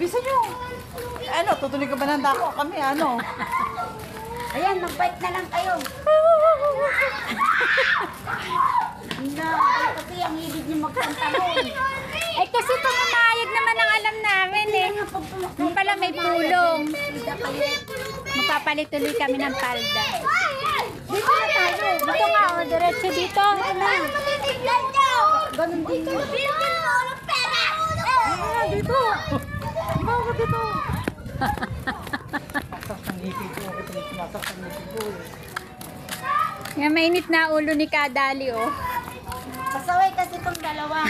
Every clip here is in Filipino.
Bisa nyo. Ano, tutuloy ka ba ng dako? Kami, ano? Ayan, mag-bite na lang kayo. Na, kasi ang hilig niyo magpantalon. Eh kasi pumayag naman ang alam namin eh. Yung pala may pulong. Magpapalit tuloy kami ng palda. Dito na tayo. Dito nga, o, diretso dito. Ganun din. Dito. Bakit dito? Masak sa ngipin ko. Masak sa ngipin ko. Yung mainit na ulo ni Kadali, oh. Pasaway kasi itong dalawa.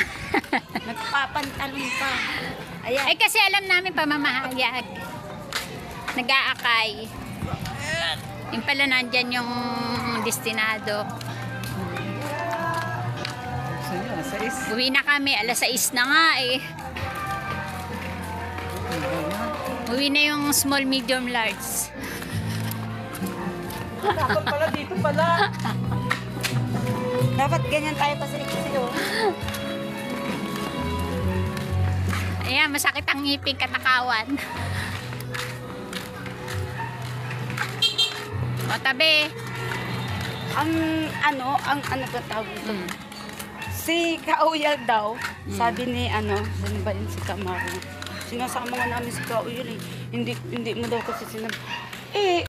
Nagpapantalon pa. Ayan. Ay kasi alam namin pamamahayag. Nag-aakay. Yung pala nandyan yung destinado. So yun, sa is. Uwi na kami, alas 6 na nga eh. Uwi na yung small, medium, large. Dapat pala dito pala. Dapat ganyan tayo kasi oh. Ayan, masakit ang ngipin, katakawan. O, tabi. Ang ano ba tawag ito? Si Kauyal daw, sabi ni ano ba yun si Kamaro? Sinasama nga namin si Kauyal eh. Hindi mo daw kasi sinabi. Eh,